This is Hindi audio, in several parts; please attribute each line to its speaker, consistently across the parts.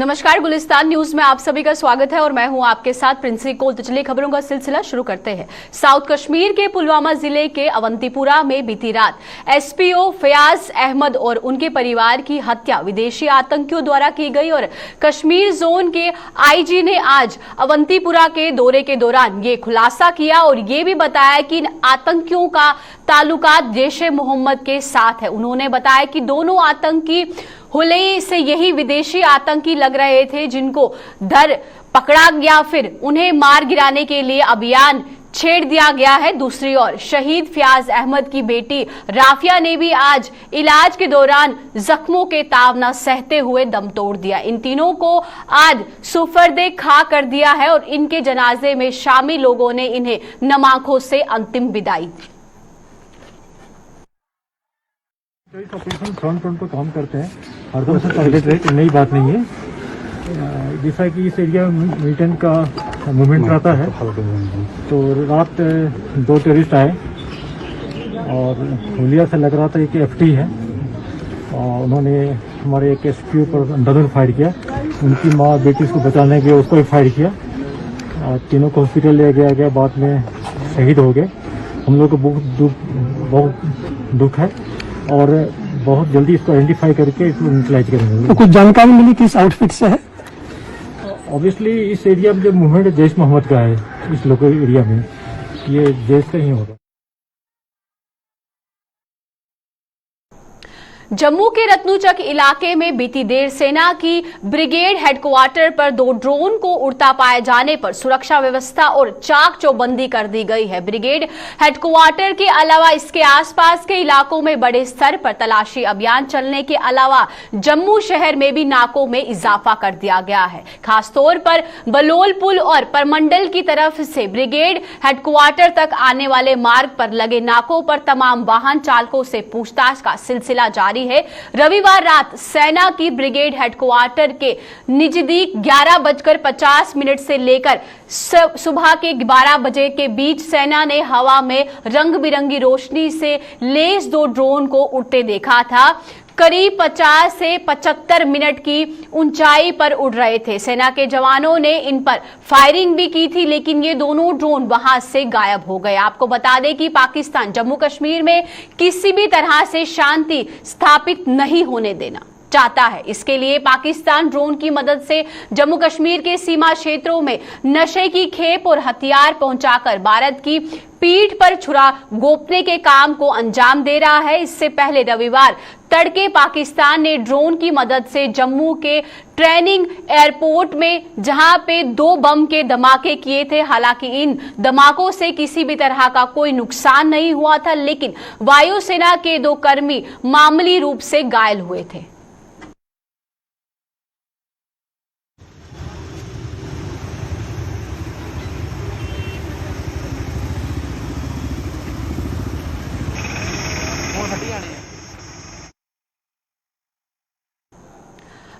Speaker 1: नमस्कार, गुलिस्तान न्यूज में आप सभी का स्वागत है और मैं हूं आपके साथ प्रिंसी कोल। तो चलिए खबरों का सिलसिला शुरू करते हैं। साउथ कश्मीर के पुलवामा जिले के अवंतीपुरा में बीती रात एसपीओ फयाज अहमद और उनके परिवार की हत्या विदेशी आतंकियों द्वारा की गई और कश्मीर जोन के आईजी ने आज अवंतीपुरा के दौरे के दौरान ये खुलासा किया और ये भी बताया कि इन आतंकियों का ताल्लुकात जैश-ए-मोहम्मद के साथ है। उन्होंने बताया कि दोनों आतंकी हुलई से यही विदेशी आतंकी लग रहे थे जिनको धर पकड़ा या फिर उन्हें मार गिराने के लिए अभियान छेड़ दिया गया है। दूसरी ओर शहीद फयाज अहमद की बेटी राफिया ने भी आज इलाज के दौरान जख्मों के ताव न सहते हुए दम तोड़ दिया। इन तीनों को आज सुफर्दे खा कर दिया है और इनके जनाजे में शामिल लोगों ने इन्हें नम आंखों से अंतिम विदाई दी।
Speaker 2: फ्रंट पे काम करते हैं, हरदम से टारगेट रेट नई बात नहीं है। जैसा कि इस एरिया में मिलिटेंट का मूवमेंट रहता है, तो रात 2 टेररिस्ट आए और हुलिया से लग रहा था कि एफटी है और उन्होंने हमारे एक एसपीओ पर अंधाधुंध फायर किया। उनकी माँ बेटी उसको बचाने गए, उसको भी फायर किया और तीनों को हॉस्पिटल ले गया, बाद में शहीद हो गए। हम लोग को बहुत दुख है और बहुत जल्दी इसको आइडेंटिफाई करके इसको न्यूट्रलाइज करेंगे।
Speaker 3: तो कुछ जानकारी मिली किस आउटफिट से है?
Speaker 2: ऑब्वियसली इस एरिया में जो मूवमेंट जैश-ए-मोहम्मद का है, इस लोकल एरिया में ये जैश का ही होगा।
Speaker 1: जम्मू के रत्नुचक इलाके में बीती देर सेना की ब्रिगेड हेडक्वार्टर पर 2 ड्रोन को उड़ता पाए जाने पर सुरक्षा व्यवस्था और चाक चौबंदी कर दी गई है। ब्रिगेड हेडक्वार्टर के अलावा इसके आसपास के इलाकों में बड़े स्तर पर तलाशी अभियान चलने के अलावा जम्मू शहर में भी नाकों में इजाफा कर दिया गया है। खासतौर पर बलोल पुल और परमंडल की तरफ से ब्रिगेड हेडक्वार्टर तक आने वाले मार्ग पर लगे नाकों पर तमाम वाहन चालकों से पूछताछ का सिलसिला जारी है। रविवार रात सेना की ब्रिगेड हेडक्वार्टर के नजदीक 11:50 से लेकर सुबह के 12 बजे के बीच सेना ने हवा में रंग बिरंगी रोशनी से लैस 2 ड्रोन को उड़ते देखा था। करीब 50 से 75 मिनट की ऊंचाई पर उड़ रहे थे। सेना के जवानों ने इन पर फायरिंग भी की थी, लेकिन ये दोनों ड्रोन वहां से गायब हो गए। आपको बता दें कि पाकिस्तान जम्मू कश्मीर में किसी भी तरह से शांति स्थापित नहीं होने देना चाहता है। इसके लिए पाकिस्तान ड्रोन की मदद से जम्मू कश्मीर के सीमा क्षेत्रों में नशे की खेप और हथियार पहुंचाकर भारत की पीठ पर छुरा घोंपने के काम को अंजाम दे रहा है। इससे पहले रविवार तड़के पाकिस्तान ने ड्रोन की मदद से जम्मू के ट्रेनिंग एयरपोर्ट में जहां पे 2 बम के धमाके किए थे। हालांकि इन धमाकों से किसी भी तरह का कोई नुकसान नहीं हुआ था, लेकिन वायुसेना के 2 कर्मी मामूली रूप से घायल हुए थे।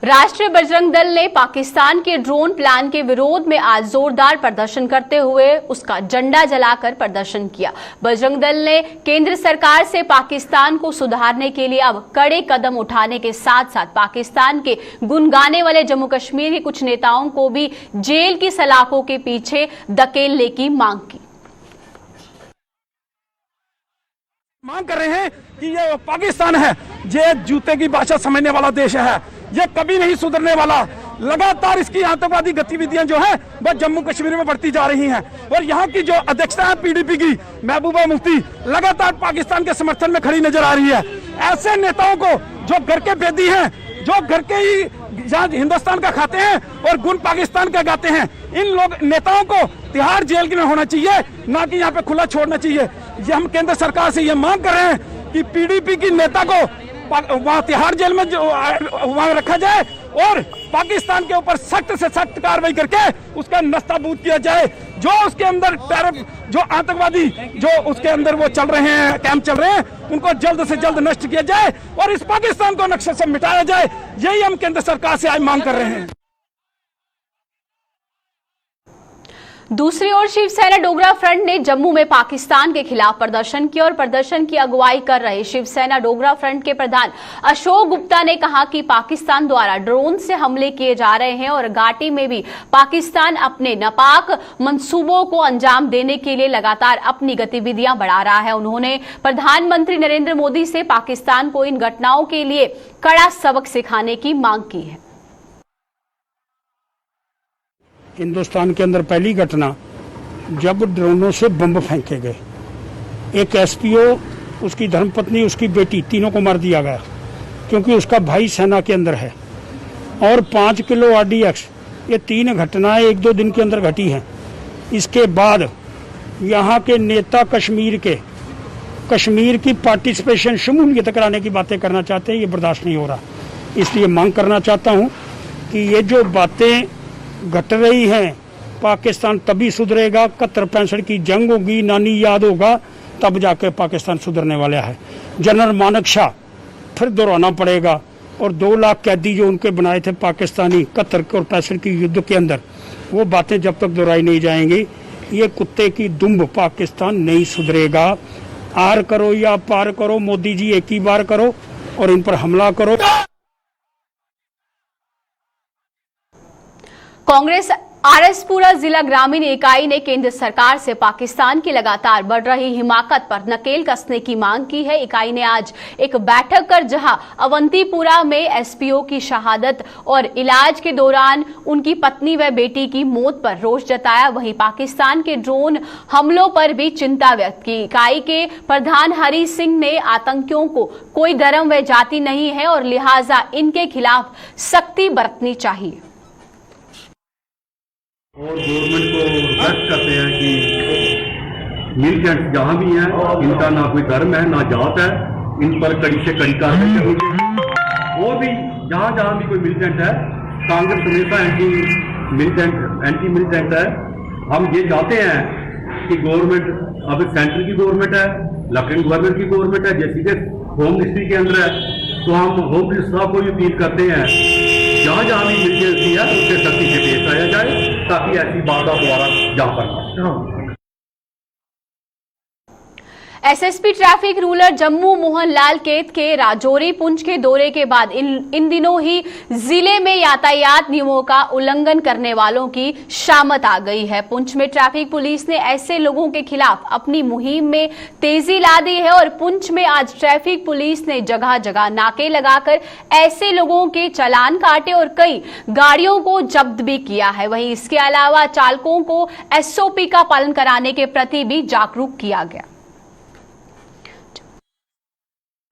Speaker 1: राष्ट्रीय बजरंग दल ने पाकिस्तान के ड्रोन प्लान के विरोध में आज जोरदार प्रदर्शन करते हुए उसका झंडा जलाकर प्रदर्शन किया। बजरंग दल ने केंद्र सरकार से पाकिस्तान को सुधारने के लिए अब कड़े कदम उठाने के साथ साथ पाकिस्तान के गुण गाने वाले जम्मू कश्मीर के कुछ नेताओं को भी जेल की सलाखों के पीछे धकेलने की मांग की।
Speaker 3: मांग कर रहे हैं कि ये पाकिस्तान है, ये जूते की भाषा समझने वाला देश है, ये कभी नहीं सुधरने वाला। लगातार इसकी आतंकवादी गतिविधियां जो है वह जम्मू कश्मीर में बढ़ती जा रही हैं और यहाँ की जो अध्यक्षता है पीडीपी की महबूबा मुफ्ती लगातार पाकिस्तान के समर्थन में खड़ी नजर आ रही है। ऐसे नेताओं को जो घर के बेदी हैं, जो घर के ही जहाँ हिंदुस्तान का खाते हैं और गुण पाकिस्तान का गाते हैं, इन लोग नेताओं को तिहाड़ जेल में होना चाहिए, ना कि यहाँ पे खुला छोड़ना चाहिए। ये हम केंद्र सरकार से ये मांग कर रहे हैं कि पीडीपी की नेता को वहाँ तिहाड़ जेल में वहाँ रखा जाए और पाकिस्तान के ऊपर सख्त से सख्त कार्रवाई करके उसका नस्ताबूद किया जाए। जो उसके अंदर जो आतंकवादी जो उसके अंदर वो चल रहे हैं, कैंप चल रहे हैं, उनको जल्द से जल्द नष्ट किया जाए और इस पाकिस्तान को नक्शे से मिटाया जाए। यही हम केंद्र सरकार से आज मांग कर रहे हैं।
Speaker 1: दूसरी ओर शिवसेना डोगरा फ्रंट ने जम्मू में पाकिस्तान के खिलाफ प्रदर्शन किया और प्रदर्शन की अगुवाई कर रहे शिवसेना डोगरा फ्रंट के प्रधान अशोक गुप्ता ने कहा कि पाकिस्तान द्वारा ड्रोन से हमले किए जा रहे हैं और घाटी में भी पाकिस्तान अपने नापाक मंसूबों को अंजाम देने के लिए लगातार अपनी गतिविधियां बढ़ा रहा है। उन्होंने प्रधानमंत्री नरेंद्र मोदी से पाकिस्तान को इन घटनाओं के लिए कड़ा सबक सिखाने की मांग की है।
Speaker 3: हिंदुस्तान के अंदर पहली घटना जब ड्रोनों से बम फेंके गए, एक एसपीओ, उसकी धर्मपत्नी, उसकी बेटी, तीनों को मार दिया गया क्योंकि उसका भाई सेना के अंदर है। और 5 किलो आरडीएक्स, ये 3 घटनाएं 1-2 दिन के अंदर घटी हैं। इसके बाद यहाँ के नेता कश्मीर की पार्टिसिपेशन, शमूलियत कराने की बातें करना चाहते हैं, ये बर्दाश्त नहीं हो रहा। इसलिए मांग करना चाहता हूँ कि ये जो बातें घट रही हैं, पाकिस्तान तभी सुधरेगा, 71-65 की जंग होगी, नानी याद होगा, तब जाके पाकिस्तान सुधरने वाला है। जनरल मानक शाह फिर दोहराना पड़ेगा और 2 लाख कैदी जो उनके बनाए थे पाकिस्तानी 71 और 65 की युद्ध के अंदर, वो बातें जब तक दोहराई नहीं जाएंगी, ये कुत्ते की दुम्ब पाकिस्तान नहीं सुधरेगा। आर करो या पार करो, मोदी जी एक ही बार करो और इन पर हमला करो।
Speaker 1: कांग्रेस आरएसपुरा जिला ग्रामीण इकाई ने केंद्र सरकार से पाकिस्तान की लगातार बढ़ रही हिमाकत पर नकेल कसने की मांग की है। इकाई ने आज एक बैठक कर जहां अवंतीपुरा में एसपीओ की शहादत और इलाज के दौरान उनकी पत्नी व बेटी की मौत पर रोष जताया, वहीं पाकिस्तान के ड्रोन हमलों पर भी चिंता व्यक्त की। इकाई के प्रधान हरि सिंह ने आतंकियों को कोई धर्म व जाति नहीं है और लिहाजा इनके खिलाफ सख्ती बरतनी चाहिए।
Speaker 4: और गवर्नमेंट को रिक्वेस्ट करते हैं कि मिलिटेंट्स जहाँ भी हैं, इनका ना कोई धर्म है ना जात है, इन पर कड़ी से कड़ी कार्रवाई करनी चाहिए। और भी जहाँ भी कोई मिलिटेंट है, कांग्रेस हमेशा एंटी मिलिटेंट है। हम ये चाहते हैं कि गवर्नमेंट, अब सेंटर की गवर्नमेंट है, लेफ्टिनेंट गवर्नर की गवर्नमेंट है, जैसे कि होम मिनिस्ट्री के अंदर है, तो हम होम मिनिस्टर साहब को भी अपील करते हैं जहाँ भी मिलिटेंसी है उससे सख्ती से पेश आया जाए ताकि ऐसी बात दोबारा यहाँ पर।
Speaker 1: SSP traffic rural Jammu Mohan Lal केत के राजौरी पुंछ के दौरे के बाद इन दिनों ही जिले में यातायात नियमों का उल्लंघन करने वालों की शामत आ गई है। पुंछ में ट्रैफिक पुलिस ने ऐसे लोगों के खिलाफ अपनी मुहिम में तेजी ला दी है और पुंछ में आज ट्रैफिक पुलिस ने जगह जगह नाके लगाकर ऐसे लोगों के चालान काटे और कई गाड़ियों को जब्त भी किया है। वहीं इसके अलावा चालकों को एसओपी का पालन कराने के प्रति भी जागरूक किया गया।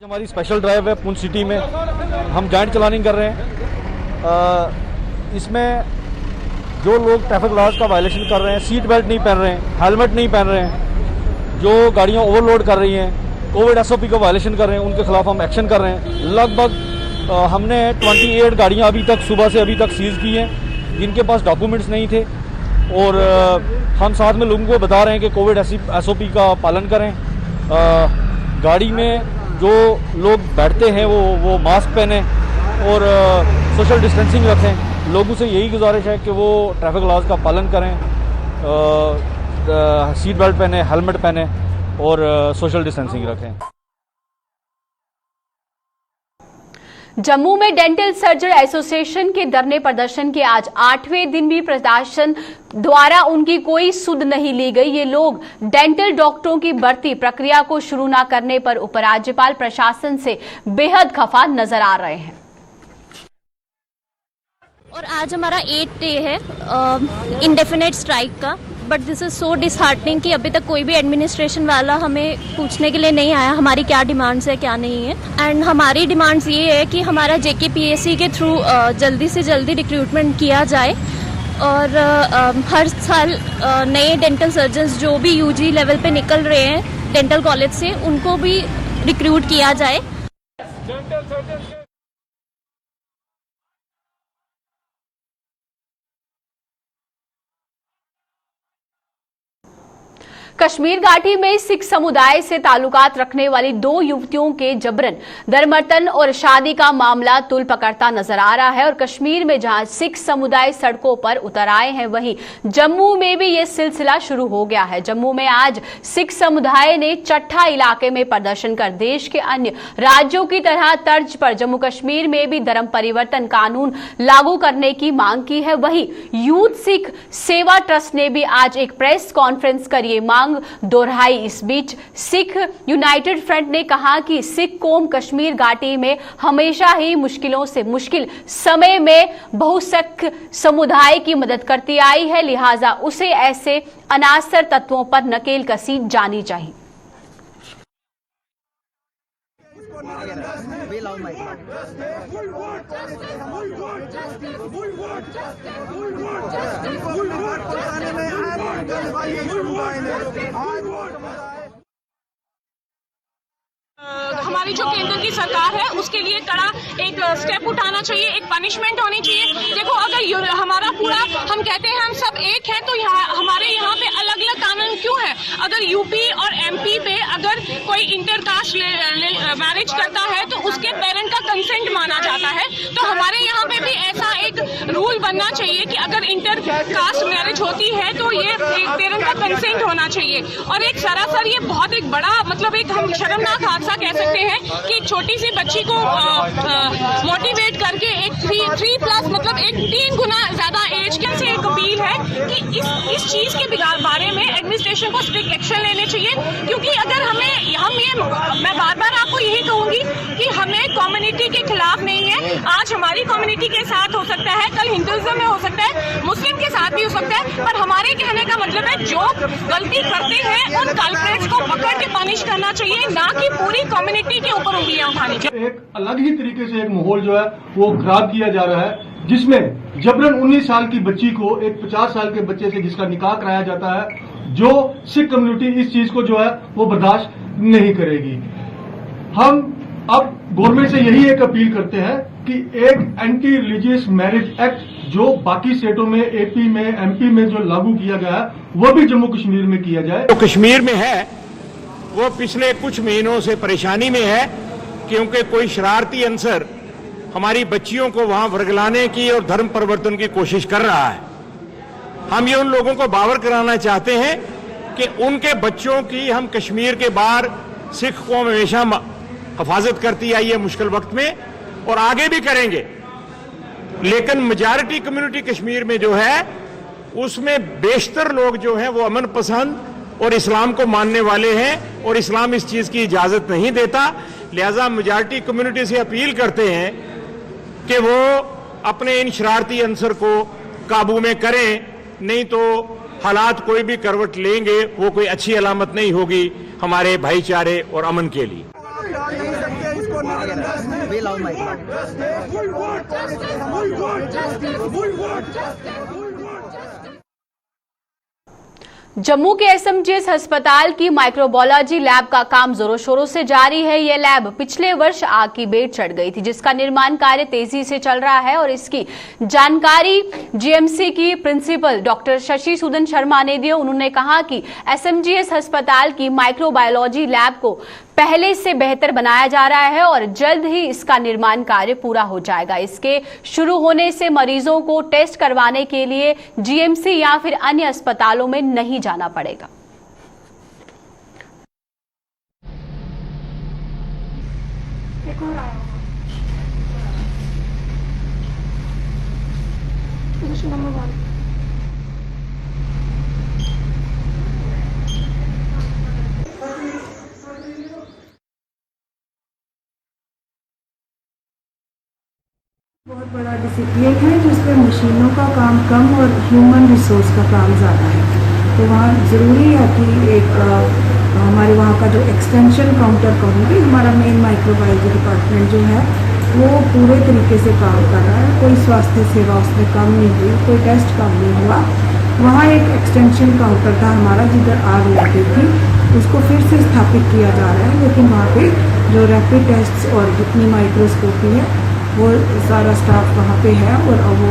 Speaker 5: हमारी स्पेशल ड्राइव है पुंछ सिटी में, हम जॉइंट चलानिंग कर रहे हैं। इसमें जो लोग ट्रैफिक लॉज का वायलेशन कर रहे हैं, सीट बेल्ट नहीं पहन रहे हैं, हेलमेट नहीं पहन रहे हैं, जो गाड़ियां ओवरलोड कर रही हैं, कोविड एसओपी का वायलेशन कर रहे हैं, उनके खिलाफ हम एक्शन कर रहे हैं। लगभग हमने 28 गाड़ियां अभी तक सुबह से अभी तक सीज की हैं जिनके पास डॉक्यूमेंट्स नहीं थे और हम साथ में लोगों को बता रहे हैं कि कोविड एसओपी का पालन करें। गाड़ी में जो लोग बैठते हैं वो मास्क पहने और सोशल डिस्टेंसिंग रखें। लोगों से यही गुजारिश है कि वो ट्रैफिक लॉज का पालन करें, सीट बेल्ट पहने, हेलमेट पहने और सोशल डिस्टेंसिंग रखें।
Speaker 1: जम्मू में डेंटल सर्जन एसोसिएशन के धरने प्रदर्शन के आज 8वें दिन भी प्रशासन द्वारा उनकी कोई सुध नहीं ली गई। ये लोग डेंटल डॉक्टरों की भर्ती प्रक्रिया को शुरू न करने पर उपराज्यपाल प्रशासन से बेहद खफा नजर आ रहे हैं।
Speaker 6: और आज हमारा 8th डे है इंडेफिनेट स्ट्राइक का, but this is so disheartening कि अभी तक कोई भी एडमिनिस्ट्रेशन वाला हमें पूछने के लिए नहीं आया हमारी क्या डिमांड्स है क्या नहीं है। एंड हमारी डिमांड्स ये है कि हमारा जेकेपीएससी के थ्रू जल्दी से जल्दी रिक्रूटमेंट किया जाए और हर साल नए डेंटल सर्जन्स जो भी यूजी लेवल पे निकल रहे हैं डेंटल कॉलेज से, उनको भी रिक्रूट किया जाए।
Speaker 1: कश्मीर घाटी में सिख समुदाय से ताल्लुकात रखने वाली 2 युवतियों के जबरन दरमर्तन और शादी का मामला तूल पकड़ता नजर आ रहा है। और कश्मीर में जहां सिख समुदाय सड़कों पर उतर आए हैं, वहीं जम्मू में भी यह सिलसिला शुरू हो गया है। जम्मू में आज सिख समुदाय ने चट्ठा इलाके में प्रदर्शन कर देश के अन्य राज्यों की तरह तर्ज पर जम्मू कश्मीर में भी धर्म परिवर्तन कानून लागू करने की मांग की है। वहीं यूथ सिख सेवा ट्रस्ट ने भी आज एक प्रेस कॉन्फ्रेंस कर ये मांग दोहराई। इस बीच सिख यूनाइटेड फ्रंट ने कहा कि सिख कौम कश्मीर घाटी में हमेशा ही मुश्किलों से मुश्किल समय में बहुसंख्य समुदाय की मदद करती आई है, लिहाजा उसे ऐसे अनासर तत्वों पर नकेल कसी जानी चाहिए।
Speaker 7: हमारी जो केंद्र की सरकार है उसके लिए कड़ा एक स्टेप उठाना चाहिए, एक पनिशमेंट होनी चाहिए। देखो, अगर हमारा पूरा हम कहते हैं हम सब एक हैं, तो हमारे यहाँ पे अलग अलग कानून क्यों है? अगर यूपी और एमपी पे अगर कोई इंटरकास्ट मैरिज करता है तो उसके पेरेंट का कंसेंट माना जाता है, तो हमारे यहाँ पे भी ऐसा एक रूल बनना चाहिए कि अगर इंटरकास्ट मैरिज होती है तो ये पेरेंट का कंसेंट होना चाहिए। और एक सरासर ये बहुत एक बड़ा मतलब एक हम शर्मनाक हादसा कह सकते हैं कि एक छोटी सी बच्ची को मोटिवेट करके एक 3+ मतलब एक 3 गुना ज्यादा एज के से एक अपील है कि इस चीज के बारे में एडमिनिस्ट्रेशन को स्ट्रिक्ट एक्शन लेने चाहिए। क्योंकि अगर मैं बार बार आपको यही कहूंगी कि हमें कम्युनिटी के खिलाफ नहीं है। आज हमारी कम्युनिटी के साथ हो सकता है, कल हिंदुइज्म में हो सकता है, मुस्लिम के साथ भी हो सकता है, पर हमारे कहने का मतलब है जो गलती करते हैं उन कल्प्रेट्स को पकड़ के पनिश करना चाहिए, ना कि पूरी कम्युनिटी के ऊपर उंगलियां उठानी चाहिए।
Speaker 8: एक अलग ही तरीके से एक माहौल जो है वो खराब किया जा रहा है, जिसमें जबरन 19 साल की बच्ची को एक 50 साल के बच्चे से जिसका निकाह कराया जाता है, जो सिख कम्युनिटी इस चीज को जो है वो बर्दाश्त नहीं करेगी। हम अब गवर्नमेंट से यही एक अपील करते हैं कि एक एंटी रिलीजियस मैरिज एक्ट जो बाकी स्टेटों में एपी में एमपी में जो लागू किया गया है वो भी जम्मू कश्मीर में किया जाए।
Speaker 9: तो कश्मीर में है वो पिछले कुछ महीनों से परेशानी में है, क्योंकि कोई शरारती अंसर हमारी बच्चियों को वहां वर्गलाने की और धर्म परिवर्तन की कोशिश कर रहा है। हम ये उन लोगों को बावर कराना चाहते हैं कि उनके बच्चों की हम कश्मीर के बाहर सिख कौम हमेशा हिफाजत करती आई है मुश्किल वक्त में, और आगे भी करेंगे। लेकिन मेजॉरिटी कम्युनिटी कश्मीर में जो है उसमें बेशतर लोग जो हैं वो अमन पसंद और इस्लाम को मानने वाले हैं, और इस्लाम इस चीज की इजाजत नहीं देता। लिहाजा मेजॉरिटी कम्युनिटी से अपील करते हैं कि वो अपने इन शरारती अंसर को काबू में करें, नहीं तो हालात कोई भी करवट लेंगे वो कोई अच्छी अलामत नहीं होगी हमारे भाईचारे और अमन के लिए।
Speaker 1: जम्मू के एसएमजीएस अस्पताल की माइक्रोबायोलॉजी लैब का काम जोरों शोरों से जारी है। यह लैब पिछले वर्ष आग की बेट चढ़ गई थी, जिसका निर्माण कार्य तेजी से चल रहा है, और इसकी जानकारी जीएमसी की प्रिंसिपल डॉक्टर शशि सूदन शर्मा ने दी। उन्होंने कहा कि एसएमजीएस अस्पताल की माइक्रोबायोलॉजी लैब को पहले से बेहतर बनाया जा रहा है और जल्द ही इसका निर्माण कार्य पूरा हो जाएगा। इसके शुरू होने से मरीजों को टेस्ट करवाने के लिए जीएमसी या फिर अन्य अस्पतालों में नहीं जाना पड़ेगा।
Speaker 10: बहुत बड़ा डिसिप्लिन है जिसमें मशीनों का काम कम और ह्यूमन रिसोर्स का काम ज़्यादा है, तो वहाँ ज़रूरी है कि एक हमारे वहाँ का जो एक्सटेंशन काउंटर कहूँगी, हमारा मेन माइक्रोबायोलॉजी डिपार्टमेंट जो है वो पूरे तरीके से काम कर रहा है। कोई स्वास्थ्य सेवा उसमें कम नहीं हुई, कोई टेस्ट कम नहीं हुआ। वहाँ एक एक्सटेंशन काउंटर था हमारा जिधर आग लगी थी, उसको फिर से स्थापित किया जा रहा है, लेकिन वहाँ पे जो रैपिड टेस्ट और जितनी माइक्रोस्कोपी है वो सारा स्टाफ वहाँ पे है, और वो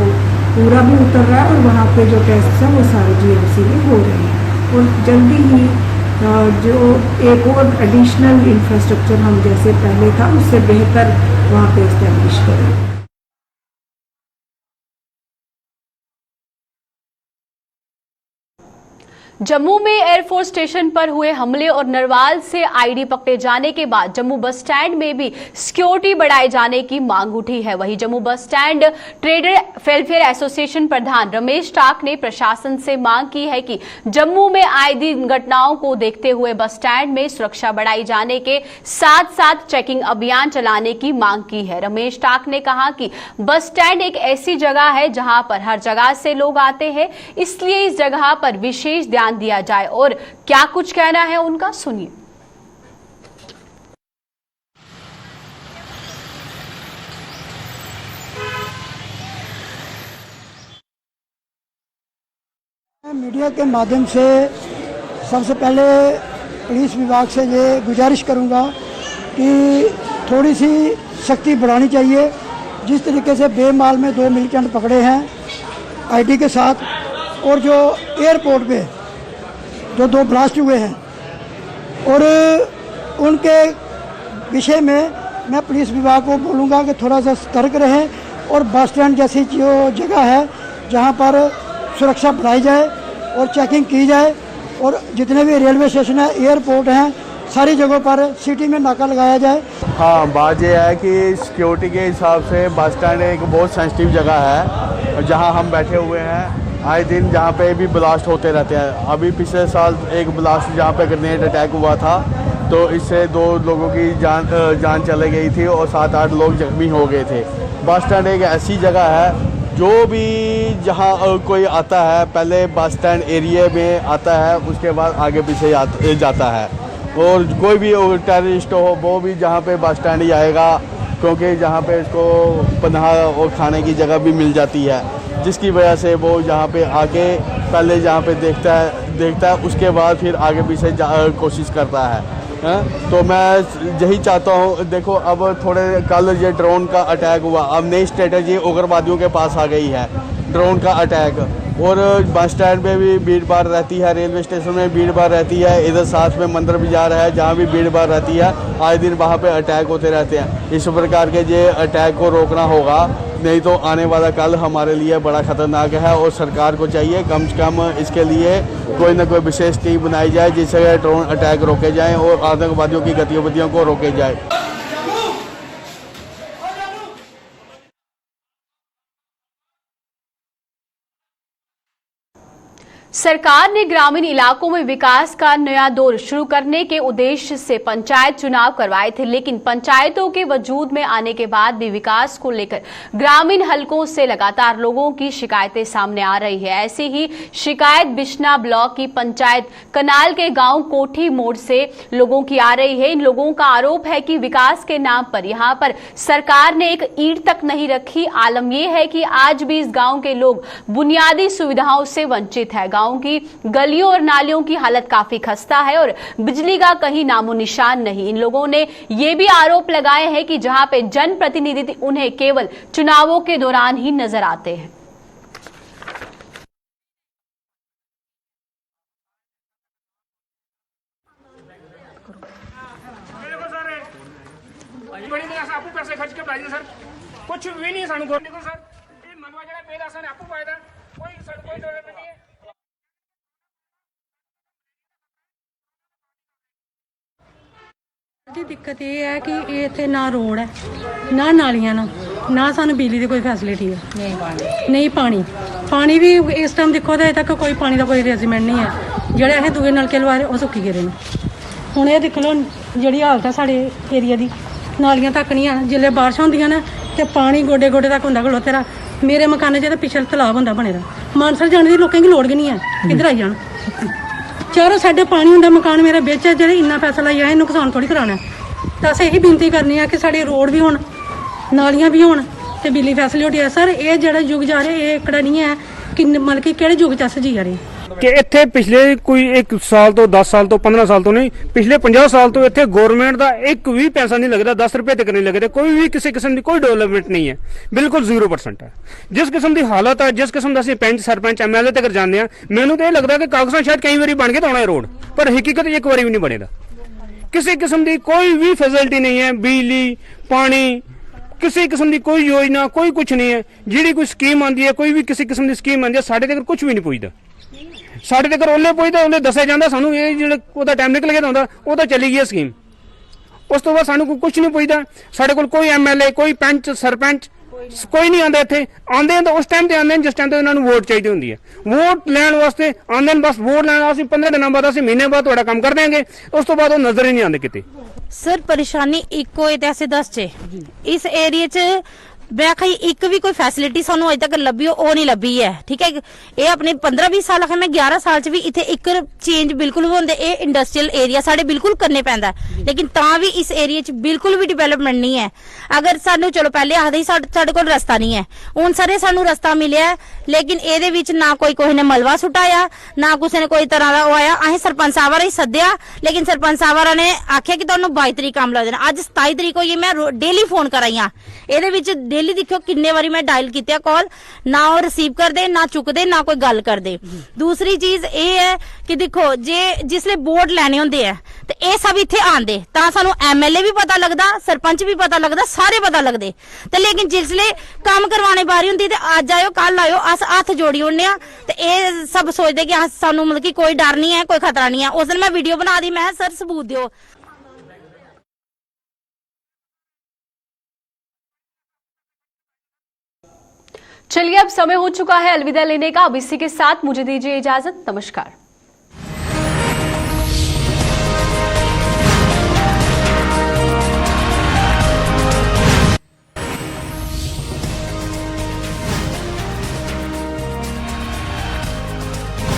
Speaker 10: पूरा भी उतर रहा है, और वहाँ पे जो टेस्ट हैं वो सारे जीएमसी में हो रहे हैं, और जल्दी ही जो एक और एडिशनल इंफ्रास्ट्रक्चर हम जैसे पहले था उससे बेहतर वहाँ पे इस्टेब्लिश करें।
Speaker 1: जम्मू में एयरफोर्स स्टेशन पर हुए हमले और नरवाल से आईडी पकड़े जाने के बाद जम्मू बस स्टैंड में भी सिक्योरिटी बढ़ाए जाने की मांग उठी है। वहीं Jammu bus stand trader welfare association प्रधान रमेश टाक ने प्रशासन से मांग की है कि जम्मू में आए दिन घटनाओं को देखते हुए बस स्टैंड में सुरक्षा बढ़ाई जाने के साथ साथ चेकिंग अभियान चलाने की मांग की है। रमेश टाक ने कहा कि बस स्टैंड एक ऐसी जगह है जहां पर हर जगह से लोग आते हैं, इसलिए इस जगह पर विशेष ध्यान दिया जाए। और क्या कुछ कहना है उनका, सुनिए।
Speaker 11: मीडिया के माध्यम से सबसे पहले पुलिस विभाग से ये गुजारिश करूंगा कि थोड़ी सी सख्ती बढ़ानी चाहिए। जिस तरीके से बेमाल में 2 मिलिटेंट पकड़े हैं आईडी के साथ, और जो एयरपोर्ट पे जो 2 ब्लास्ट हुए हैं, और उनके विषय में मैं पुलिस विभाग को बोलूँगा कि थोड़ा सा सतर्क रहें और बस स्टैंड जैसी जो जगह है जहां पर सुरक्षा बढ़ाई जाए और चेकिंग की जाए, और जितने भी रेलवे स्टेशन है, एयरपोर्ट हैं, सारी जगहों पर सिटी में नाका लगाया जाए।
Speaker 5: हाँ, बात यह है कि सिक्योरिटी के हिसाब से बस स्टैंड एक बहुत सेंसिटिव जगह है जहां हम बैठे हुए हैं। आए दिन जहाँ पे भी ब्लास्ट होते रहते हैं। अभी पिछले साल एक ब्लास्ट जहाँ पे ग्रेनेड अटैक हुआ था, तो इससे 2 लोगों की जान चले गई थी और 7-8 लोग जख्मी हो गए थे। बस स्टैंड एक ऐसी जगह है जो भी जहाँ कोई आता है पहले बस स्टैंड एरिया में आता है, उसके बाद आगे पीछे जाता है। और कोई भी टेररिस्ट हो वो भी जहाँ पे बस स्टैंड ही आएगा, क्योंकि जहाँ पे उसको पनाह और खाने की जगह भी मिल जाती है, जिसकी वजह से वो यहाँ पे आके पहले जहाँ पे देखता है उसके बाद फिर आगे पीछे कोशिश करता है। तो मैं यही चाहता हूँ, देखो अब थोड़े कल ये ड्रोन का अटैक हुआ, अब नई स्ट्रेटजी उग्रवादियों के पास आ गई है, ड्रोन का अटैक। और बस स्टैंड में भी भीड़ भाड़ रहती है, रेलवे स्टेशन में भीड़ भाड़ रहती है, इधर साथ में मंदिर बाजार है जहाँ भी भीड़ भाड़ रहती है, आए दिन वहाँ पे अटैक होते रहते हैं। इस प्रकार के ये अटैक को रोकना होगा, नहीं तो आने वाला कल हमारे लिए बड़ा ख़तरनाक है। और सरकार को चाहिए कम से कम इसके लिए कोई ना कोई विशेष टीम बनाई जाए जिससे ड्रोन अटैक रोके जाएँ और आतंकवादियों की गतिविधियों को रोके जाए।
Speaker 1: सरकार ने ग्रामीण इलाकों में विकास का नया दौर शुरू करने के उद्देश्य से पंचायत चुनाव करवाए थे, लेकिन पंचायतों के वजूद में आने के बाद भी विकास को लेकर ग्रामीण हलकों से लगातार लोगों की शिकायतें सामने आ रही है। ऐसी ही शिकायत बिश्ना ब्लॉक की पंचायत कनाल के गांव कोठी मोड़ से लोगों की आ रही है। इन लोगों का आरोप है कि विकास के नाम पर यहां पर सरकार ने एक ईंट तक नहीं रखी। आलम यह है कि आज भी इस गांव के लोग बुनियादी सुविधाओं से वंचित है। गांव की गलियों और नालियों की हालत काफी खस्ता है और बिजली का कहीं नामो निशान नहीं। इन लोगों ने यह भी आरोप लगाए हैं कि जहां पे जनप्रतिनिधि उन्हें केवल चुनावों के दौरान ही नजर आते हैं।
Speaker 3: पैसे खर्च के पाइए सर, कुछ भी नहीं सानू सर, ये मनवा जरा पेड़ आसान आपको फायदा कोई सर कोई डेवलपमेंट नहीं है।
Speaker 12: जी दिक्कत ये है कि ये इत्थे ना रोड है, ना नालियां, ना सानू बिजली की कोई फैसिलिटी है, नहीं पानी भी इस टाइम देखो तो अजे तक कोई पानी का कोई अरेंजमेंट नहीं है। जेह्ड़े असें दूए नलके लवाए वो सुक्की गेदे न। हुण एह् दिक्ख लो जेह्ड़ी हालत है साढ़े एरिया दी, नालियां तक नहीं है। जिसलै बारिश होंदियां न ते पानी गोडे गोडे तक होंदा खलोते दा। मेरे मकाने च पिछले तलाब होंदा बने दा, मानसर जाने दी लोकें गी लोड़ गै नहीं है, किद्धर आई जान। चारों साइडे पानी होंदा, मकान मेरा बिच है, जेह्ड़े इन्ना पैसा लाइयै असें नुकसान थोड़ी कराना है। तो अस यही विनती करने हैं कि साढ़े रोड भी होन, नालियां भी होन ते बिजली फैसिलिटी है। सर ये जेह्ड़ा युग जा रहा है ये एकड़ा नहीं है कि मतलब कि केह्ड़े युग च अस जी रहे।
Speaker 13: ਕਿ ਇੱਥੇ ਪਿਛਲੇ ਕੋਈ 1 ਸਾਲ ਤੋਂ 10 ਸਾਲ ਤੋਂ 15 ਸਾਲ ਤੋਂ ਨਹੀਂ, ਪਿਛਲੇ 50 ਸਾਲ ਤੋਂ ਇੱਥੇ ਗਵਰਨਮੈਂਟ ਦਾ ਇੱਕ ਵੀ ਪੈਸਾ ਨਹੀਂ ਲੱਗਦਾ, 10 ਰੁਪਏ ਤੱਕ ਨਹੀਂ ਲੱਗਦੇ, ਕੋਈ ਵੀ ਕਿਸੇ ਕਿਸਮ ਦੀ ਕੋਈ ਡਿਵੈਲਪਮੈਂਟ ਨਹੀਂ ਹੈ, ਬਿਲਕੁਲ 0% ਹੈ। ਜਿਸ ਕਿਸਮ ਦੀ ਹਾਲਤ ਹੈ, ਜਿਸ ਕਿਸਮ ਦਾ ਅਸੀਂ ਪੰਚ ਸਰਪੰਚ MLA ਤੱਕ ਜਾਂਦੇ ਆ, ਮੈਨੂੰ ਤਾਂ ਇਹ ਲੱਗਦਾ ਕਿ ਕਾਗਜ਼ਾਂ ਸ਼ਾਇਦ ਕਈ ਵਾਰੀ ਬਣ ਕੇ ਤਾਂ ਆਉਣਾ ਰੋਡ, ਪਰ ਹਕੀਕਤ ਇੱਕ ਵਾਰੀ ਵੀ ਨਹੀਂ ਬਣੇਗਾ। ਕਿਸੇ ਕਿਸਮ ਦੀ ਕੋਈ ਵੀ ਫੈਸਿਲਿਟੀ ਨਹੀਂ ਹੈ, ਬਿਜਲੀ ਪਾਣੀ ਕਿਸੇ ਕਿਸਮ ਦੀ ਕੋਈ ਯੋਜਨਾ ਕੋਈ ਕੁਝ ਨਹੀਂ ਹੈ। ਜਿਹੜੀ ਕੋਈ ਸਕੀਮ ਆਉਂਦੀ ਹੈ, ਕੋਈ ਵੀ ਕਿਸੇ ਕਿਸਮ ਦੀ ਸਕੀਮ ਆਉਂਦੀ ਹੈ, ਸਾਡੇ ਤੱਕ ਕੁਝ ਵੀ ਨਹੀਂ ਪਹੁੰਚਦਾ। ਸਾਡੇ ਤੱਕ ਉਹਲੇ ਪਹੁੰਚਦਾ, ਉਹਲੇ ਦੱਸਿਆ ਜਾਂਦਾ ਸਾਨੂੰ ਇਹ ਜਿਹੜਾ ਉਹਦਾ ਟਾਈਮ ਨਿਕਲ ਗਿਆ ਹੁੰਦਾ, ਉਹ ਤਾਂ ਚਲੀ ਗਈ ਸਕੀਮ। ਉਸ ਤੋਂ ਬਾਅਦ ਸਾਨੂੰ ਕੁਝ ਨਹੀਂ ਪਹੁੰਚਦਾ। ਸਾਡੇ ਕੋਲ ਕੋਈ MLA ਕੋਈ ਪੰਚ ਸਰਪੰਚ ਕੋਈ ਨਹੀਂ ਆਉਂਦਾ। ਇੱਥੇ ਆਉਂਦੇ ਤਾਂ ਉਸ ਟਾਈਮ ਤੇ ਆਉਂਦੇ ਜਿਸ ਟਾਈਮ ਤੇ ਉਹਨਾਂ ਨੂੰ ਵੋਟ ਚਾਹੀਦੀ ਹੁੰਦੀ ਹੈ। ਵੋਟ ਲੈਣ ਵਾਸਤੇ ਆਉਂਦੇ ਨੇ, ਬਸ ਵੋਟ ਲੈਣ। ਅਸੀਂ 15 ਦਿਨਾਂ ਬਾਅਦ, ਅਸੀਂ ਮਹੀਨੇ ਬਾਅਦ ਤੁਹਾਡਾ ਕੰਮ ਕਰ ਦੇਂਗੇ, ਉਸ ਤੋਂ ਬਾਅਦ ਉਹ ਨਜ਼ਰ ਹੀ ਨਹੀਂ ਆਉਂਦੇ ਕਿਤੇ।
Speaker 14: ਸਰ ਪਰੇਸ਼ਾਨੀ ਇੱਕੋ ਹੈ ਤੇ ਅਸੀਂ ਦੱਸ ਚ ਇਸ ਏਰੀਆ ਚ ਮੈਂ ਕਹੀ ਇੱਕ ਵੀ ਕੋਈ ਫੈਸਿਲਿਟੀ ਸਾਨੂੰ ਅਜੇ ਤੱਕ ਲੱਭੀ ਉਹ ਨਹੀਂ ਲੱਭੀ ਹੈ। ਠੀਕ ਹੈ, ਇਹ ਆਪਣੇ 15-20 ਸਾਲ ਹੈ, ਮੈਂ 11 ਸਾਲ ਚ ਵੀ ਇੱਥੇ ਇੱਕ ਚੇਂਜ ਬਿਲਕੁਲ ਵੀ ਹੁੰਦੇ। ਇਹ ਇੰਡਸਟਰੀਅਲ ਏਰੀਆ ਸਾਡੇ ਬਿਲਕੁਲ ਕਰਨੇ ਪੈਂਦਾ, ਲੇਕਿਨ ਤਾਂ ਵੀ ਇਸ ਏਰੀਆ ਚ ਬਿਲਕੁਲ ਵੀ ਡਿਵੈਲਪਮੈਂਟ ਨਹੀਂ ਹੈ। ਅਗਰ ਸਾਨੂੰ ਚਲੋ ਪਹਿਲੇ ਆਖਦੇ ਸੀ ਸਾਡੇ ਕੋਲ ਰਸਤਾ ਨਹੀਂ ਹੈ, ਹੁਣ ਸਾਰੇ ਸਾਨੂੰ ਰਸਤਾ ਮਿਲਿਆ, ਲੇਕਿਨ ਇਹਦੇ ਵਿੱਚ ਨਾ ਕੋਈ ਨੇ ਮਲਵਾ ਸੁਟਾਇਆ, ਨਾ ਕਿਸੇ ਨੇ ਕੋਈ ਤਰ੍ਹਾਂ ਦਾ ਉਹ ਆਇਆ। ਅਸੀਂ ਸਰਪੰਚ ਸਾਹਿਬ ਵਾਲਾ ਹੀ ਸੱਦਿਆ, ਲੇਕਿਨ ਸਰਪੰਚ ਸਾਹਿਬ ਵਾਲਾ ਨੇ ਆਖਿਆ ਕਿ ਤੁਹਾਨੂੰ 22 ਤਰੀਕ ਕੰਮ ਲੱਗ ਜਾਣਾ। ਅੱਜ 27 ਤਰੀਕ ਹੋਈ, ਮੈਂ ਡੇਲੀ ਫੋਨ ਕਰਾਈਆਂ। ਇਹਦੇ ਵਿੱਚ ਡੇਲੀ ਦੇਖਿਓ ਕਿੰਨੇ ਵਾਰੀ ਮੈਂ ਡਾਇਲ ਕੀਤਾ ਕਾਲ, ਨਾ ਉਹ ਰਿਸੀਵ ਕਰਦੇ, ਨਾ ਚੁੱਕਦੇ, ਨਾ ਕੋਈ ਗੱਲ ਕਰਦੇ। ਦੂਸਰੀ ਚੀਜ਼ ਇਹ ਹੈ ਕਿ ਦੇਖੋ ਜੇ ਜਿਸਲੇ ਬੋਰਡ ਲੈਣੇ ਹੁੰਦੇ ਆ ਤੇ ਇਹ ਸਭ ਇੱਥੇ ਆਂਦੇ ਤਾਂ ਸਾਨੂੰ MLA ਵੀ ਪਤਾ ਲੱਗਦਾ, ਸਰਪੰਚ ਵੀ ਪਤਾ ਲੱਗਦਾ, ਸਾਰੇ ਪਤਾ ਲੱਗਦੇ। ਤੇ ਲੇਕਿਨ ਜਿਸਲੇ ਕੰਮ ਕਰਵਾਣੇ ਬਾਰੀ ਹੁੰਦੀ ਤੇ ਅੱਜ ਆਇਓ ਕੱਲ ਆਇਓ, ਅਸ ਹੱਥ ਜੋੜੀ ਹੁੰਨੇ ਆ ਤੇ ਇਹ ਸਭ ਸੋਚਦੇ ਕਿ ਸਾਨੂੰ ਮਤਲਬ ਕਿ ਕੋਈ ਡਰ ਨਹੀਂ ਹੈ, ਕੋਈ ਖਤਰਾ ਨਹੀਂ ਹੈ। ਉਸ ਦਿਨ ਮੈਂ ਵੀਡੀਓ ਬਣਾ ਦੀ, ਮੈਂ ਸਰ ਸਬੂਤ ਦਿਓ।
Speaker 1: चलिए अब समय हो चुका है अलविदा लेने का। अब इसी के साथ मुझे दीजिए इजाजत। नमस्कार।